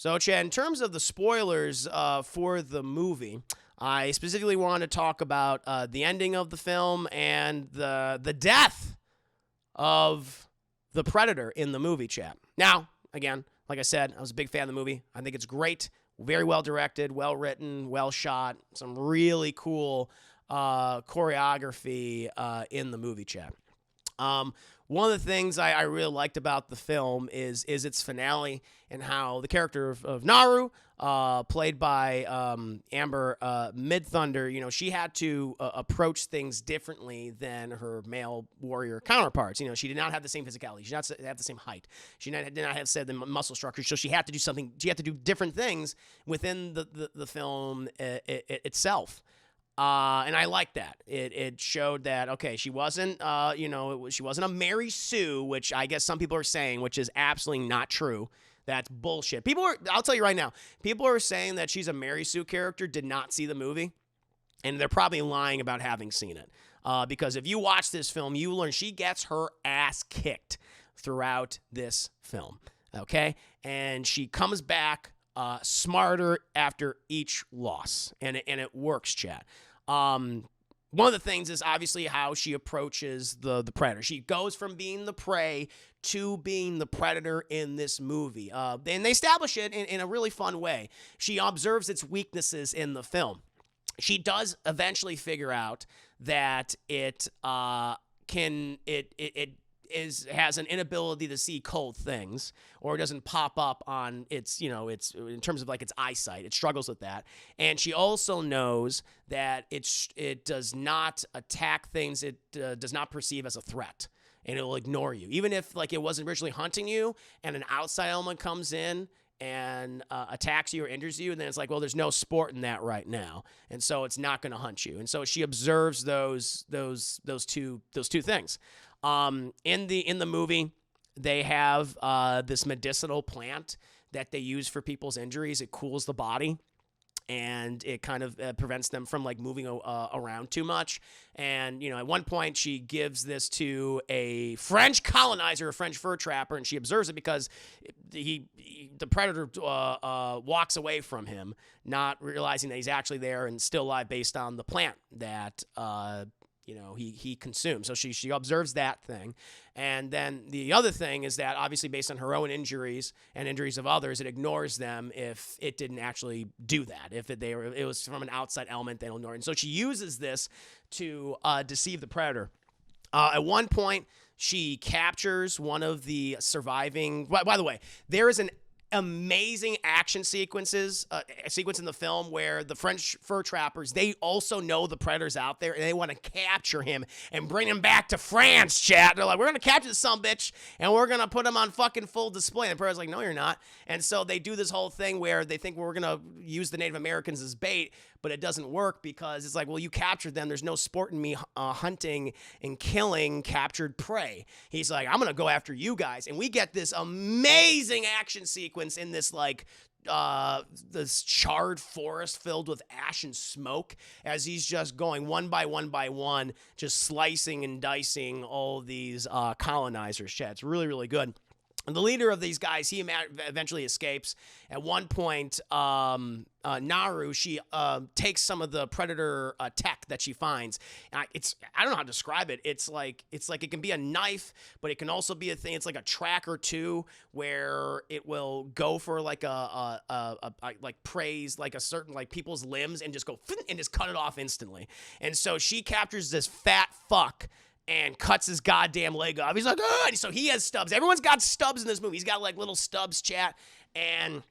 So, Chad, in terms of the spoilers for the movie, I specifically want to talk about the ending of the film and the death of the Predator in the movie, Chad. Now, again, like I said, I was a big fan of the movie. I think it's great, very well directed, well written, well shot, some really cool choreography in the movie, Chad. One of the things I really liked about the film is its finale and how the character of Naru, played by Amber Midthunder, she had to approach things differently than her male warrior counterparts. She did not have the same physicality. She did not have the same height. She did not have the muscle structure. So she had to do something. She had to do different things within the film itself. And I like that. It showed that, okay, she wasn't, she wasn't a Mary Sue, which I guess some people are saying, which is absolutely not true. That's bullshit. I'll tell you right now, people are saying that she's a Mary Sue character, did not see the movie, and they're probably lying about having seen it. Because if you watch this film, you learn she gets her ass kicked throughout this film, okay? And she comes back smarter after each loss, and it works, Chad. One of the things is obviously how she approaches the predator. She goes from being the prey to being the predator in this movie. And they establish it in a really fun way. She observes its weaknesses in the film. She does eventually figure out that it has an inability to see cold things, or it doesn't pop up on its in terms of like its eyesight. It struggles with that. And she also knows that it does not attack things it does not perceive as a threat, and it will ignore you. Even if like it wasn't originally hunting you and an outside element comes in and attacks you or injures you, and then it's like, well, there's no sport in that right now, and so it's not going to hunt you. And so she observes those two things. In the movie, they have this medicinal plant that they use for people's injuries. It cools the body, and it kind of prevents them from like moving around too much. And at one point she gives this to a French colonizer, a French fur trapper, and she observes it because the predator walks away from him, not realizing that he's actually there and still alive based on the plant that he consumes. So she observes that thing. And then the other thing is that obviously based on her own injuries and injuries of others, it ignores them if it didn't actually do that. If it was from an outside element, they'll ignore it. And so she uses this to deceive the predator. At one point, she captures one of the surviving... By the way, there is an amazing action sequence in the film where the French fur trappers, they also know the predator's out there and they want to capture him and bring him back to France, chat. They're like, we're going to capture this sumbitch and we're going to put him on fucking full display. And the predator's like, no, you're not. And so they do this whole thing where they think we're going to use the Native Americans as bait, but it doesn't work because it's like, well, you captured them. There's no sport in me hunting and killing captured prey. He's like, I'm going to go after you guys. And we get this amazing action sequence in this this charred forest filled with ash and smoke as he's just going one by one, just slicing and dicing all these colonizers. Chad, it's really, really good. And the leader of these guys, he eventually escapes. At one point, Naru, she takes some of the predator tech that she finds. I don't know how to describe it. It's like it can be a knife, but it can also be a thing. It's like a tracker too, where it will go for like like praise like a certain like people's limbs and just go and just cut it off instantly. And so she captures this fat fuck and cuts his goddamn leg off. He's like, oh! So he has stubs. Everyone's got stubs in this movie. He's got like little stubs, chat. And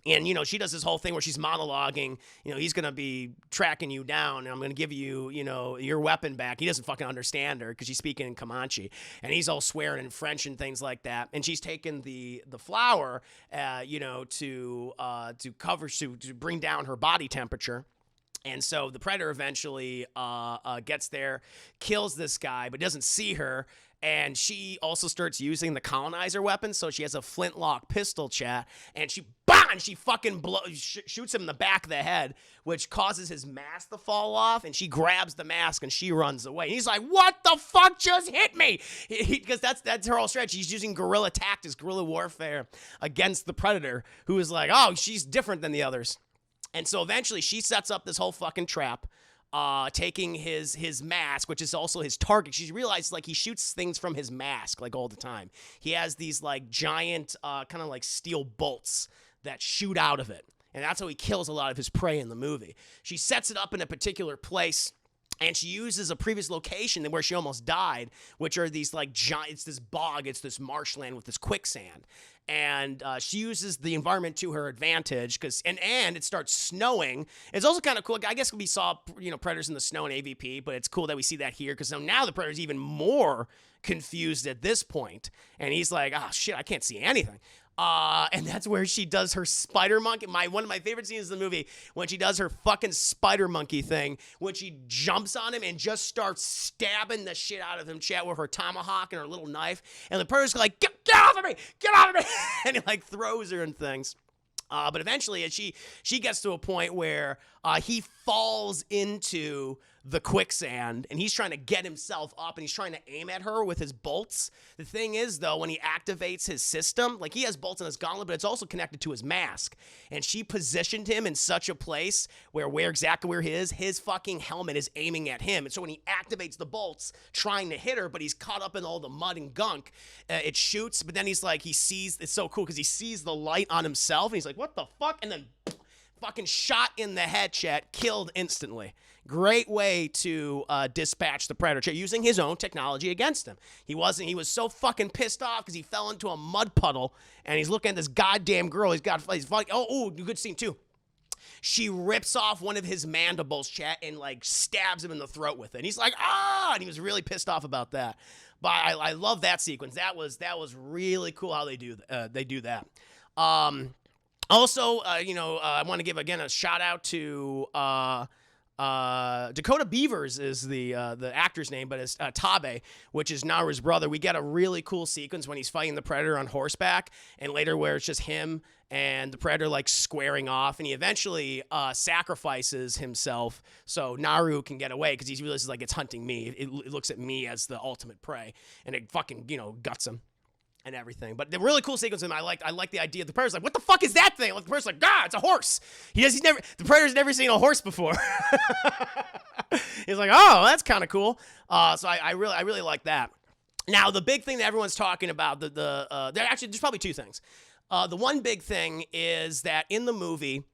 she does this whole thing where she's monologuing, he's going to be tracking you down and I'm going to give you, your weapon back. He doesn't fucking understand her because she's speaking in Comanche and he's all swearing in French and things like that. And she's taken the flour, to bring down her body temperature. And so the Predator eventually gets there, kills this guy, but doesn't see her. And she also starts using the colonizer weapon. So she has a flintlock pistol, chat. And she fucking shoots him in the back of the head, which causes his mask to fall off. And she grabs the mask and she runs away. And he's like, what the fuck just hit me? Because that's her whole strategy. She's using guerrilla tactics, guerrilla warfare against the Predator, who is like, oh, she's different than the others. And so eventually she sets up this whole fucking trap, taking his mask, which is also his target. She realizes, like, he shoots things from his mask, like, all the time. He has these, like, giant kind of like steel bolts that shoot out of it. And that's how he kills a lot of his prey in the movie. She sets it up in a particular place, and she uses a previous location where she almost died, which are these, like, giant, it's this bog, it's this marshland with this quicksand. And she uses the environment to her advantage, and it starts snowing. It's also kind of cool. I guess we saw, Predators in the snow in AVP, but it's cool that we see that here, because now the Predator's even more confused at this point. And he's like, oh, shit, I can't see anything. And that's where she does her spider monkey. One of my favorite scenes in the movie, when she does her fucking spider monkey thing, when she jumps on him and just starts stabbing the shit out of him, chat, with her tomahawk and her little knife. And the Predator's like, get off of me! Get off of me! And he, like, throws her and things. But eventually she gets to a point where he falls into the quicksand, and he's trying to get himself up, and he's trying to aim at her with his bolts. The thing is, though, when he activates his system, like, he has bolts in his gauntlet, but it's also connected to his mask. And she positioned him in such a place where exactly where his fucking helmet is aiming at him. And so when he activates the bolts, trying to hit her, but he's caught up in all the mud and gunk, it shoots, but then he's like, it's so cool, because he sees the light on himself, and he's like, what the fuck? And then fucking shot in the head, chat, killed instantly. Great way to dispatch the Predator, using his own technology against him. He was so fucking pissed off because he fell into a mud puddle, and he's looking at this goddamn girl. He's funny. Oh, good scene too. She rips off one of his mandibles, chat, and, like, stabs him in the throat with it. And he's like, ah! And he was really pissed off about that. But I love that sequence. That was really cool how they do that. Also, I want to give again a shout out to Dakota Beavers is the actor's name, but it's Tabe, which is Naru's brother. We get a really cool sequence when he's fighting the Predator on horseback, and later where it's just him and the Predator, like, squaring off, and he eventually sacrifices himself so Naru can get away, because he realizes, like, it's hunting me. It looks at me as the ultimate prey, and it fucking, guts him and everything. But the really cool sequence, and I like the idea. The Predator's like, what the fuck is that thing? Like, the Predator's like, God, it's a horse. The Predator's never seen a horse before. He's like, oh, that's kind of cool. So I really like that. Now, the big thing that everyone's talking about, there's probably two things. The one big thing is that in the movie,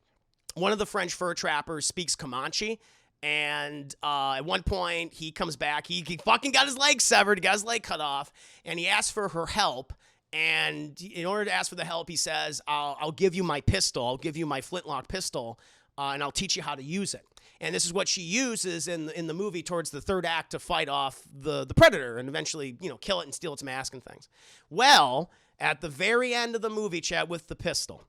one of the French fur trappers speaks Comanche. And at one point, he comes back. He fucking got his leg severed, got his leg cut off, and he asks for her help. And in order to ask for the help, he says, I'll give you my pistol. I'll give you my flintlock pistol, and I'll teach you how to use it. And this is what she uses in the movie towards the third act to fight off the Predator and eventually, kill it and steal its mask and things. Well, at the very end of the movie, chat, with the pistol,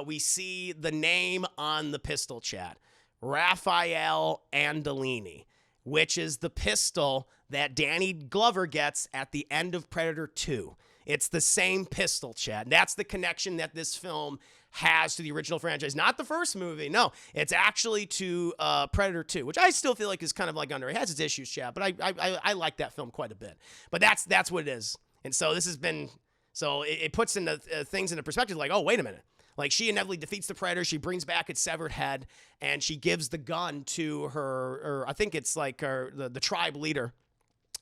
we see the name on the pistol, chat. Raphael Andolini, which is the pistol that Danny Glover gets at the end of Predator 2. It's the same pistol, Chad. That's the connection that this film has to the original franchise. Not the first movie, no. It's actually to Predator 2, which I still feel like is kind of like under. It has its issues, Chad, but I like that film quite a bit. But that's what it is. And so this has been, it puts into things into perspective, like, oh, wait a minute. Like, she inevitably defeats the Predator. She brings back its severed head, and she gives the gun to her, I think it's like the tribe leader,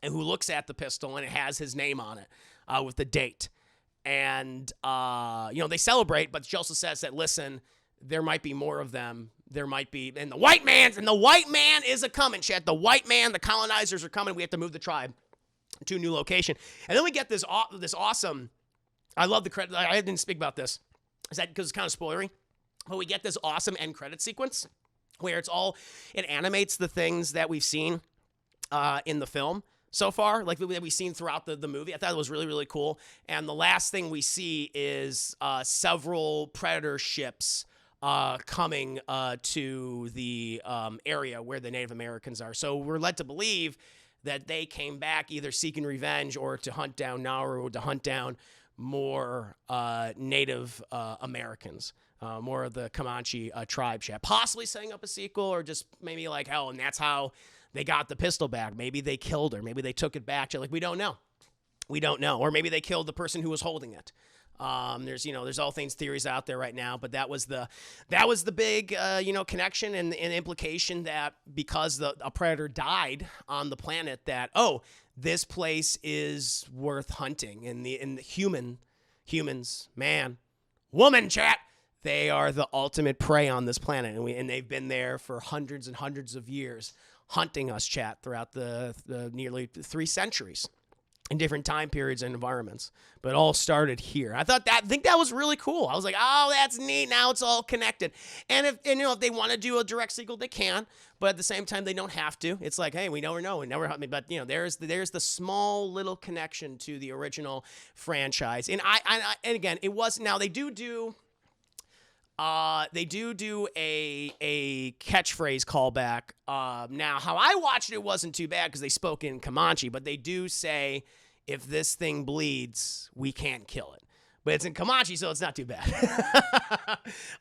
and who looks at the pistol, and it has his name on it with the date. And, they celebrate, but she also says that, listen, there might be more of them. There might be, and the white man is a coming, chat. The white man, the colonizers are coming. We have to move the tribe to a new location. And then we get this awesome, I love the credit. I didn't speak about this. Is that because it's kind of spoilery? But we get this awesome end credit sequence where it animates the things that we've seen in the film so far, like that we've seen throughout the movie. I thought it was really, really cool. And the last thing we see is several Predator ships coming to the area where the Native Americans are. So we're led to believe that they came back either seeking revenge or to hunt down Nauru, to hunt down more Native Americans, more of the Comanche tribe chat. Possibly setting up a sequel, or just maybe like, hell, and that's how they got the pistol back. Maybe they killed her. Maybe they took it back. Like, we don't know. We don't know. Or maybe they killed the person who was holding it. There's all things theories out there right now, but that was the big, connection and implication that because a predator died on the planet, that, oh, this place is worth hunting. And the humans, man, woman, chat, they are the ultimate prey on this planet. And they've been there for hundreds and hundreds of years hunting us, chat, throughout the nearly 3 centuries. In different time periods and environments, but it all started here. I think that was really cool. I was like, oh, that's neat. Now it's all connected. And if they want to do a direct sequel, they can. But at the same time, they don't have to. It's like, hey, we never know. But there's the small little connection to the original franchise. And and again, it was, now they do a catchphrase callback. Now, how I watched it wasn't too bad because they spoke in Comanche, but they do say, if this thing bleeds, we can't kill it. But it's in Comanche, so it's not too bad.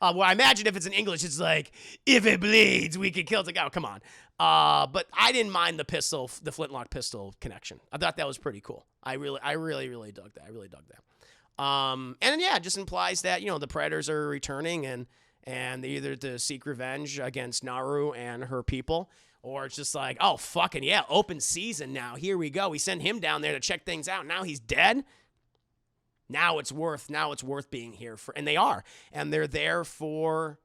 Well, I imagine if it's in English, it's like, if it bleeds, we can kill it. It's like, oh, come on. But I didn't mind the flintlock pistol connection. I thought that was pretty cool. I really dug that. I really dug that. And yeah, it just implies that, the predators are returning and they either to seek revenge against Nauru and her people, or it's just like, oh, fucking yeah, open season now. Here we go. We send him down there to check things out. Now he's dead. Now it's worth being here for, and they are, and they're there for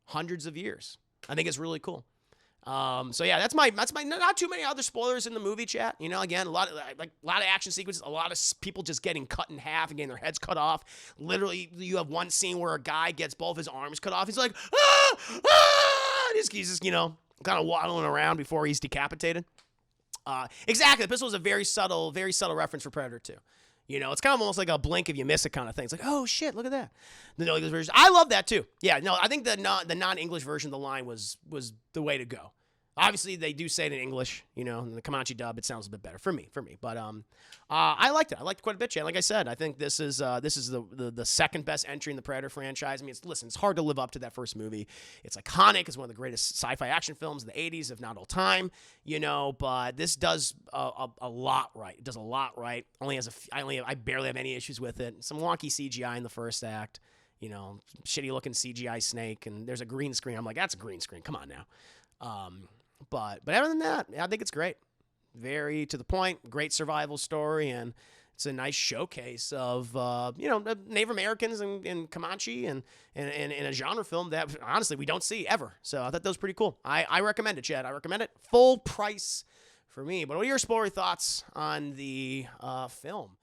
hundreds of years. I think it's really cool. So yeah, that's my not too many other spoilers in the movie, chat. Again, a lot of action sequences, a lot of people just getting cut in half and getting their heads cut off. Literally, you have one scene where a guy gets both his arms cut off. He's like, he's just kind of waddling around before he's decapitated. Exactly. The pistol is a very subtle reference for Predator 2. It's kind of almost like a blink if you miss it kind of thing. It's like, oh shit, look at that. The no English version, I love that too. Yeah, no, I think the non-English version of the line was the way to go. Obviously, they do say it in English, in the Comanche dub, it sounds a bit better for me. But I liked it. I liked it quite a bit, Chan. Like I said, I think this is the second best entry in the Predator franchise. I mean, it's hard to live up to that first movie. It's iconic. It's one of the greatest sci-fi action films of the 80s, if not all time. But this does a lot right. It does a lot right. I barely have any issues with it. Some wonky CGI in the first act. Shitty looking CGI snake, and there's a green screen. I'm like, that's a green screen. Come on now. But other than that, I think it's great. Very to the point, great survival story, and it's a nice showcase of Native Americans and Comanche and in a genre film that honestly we don't see ever. So I thought that was pretty cool. I recommend it, Chad. I recommend it. Full price for me. But what are your spoiler thoughts on the film?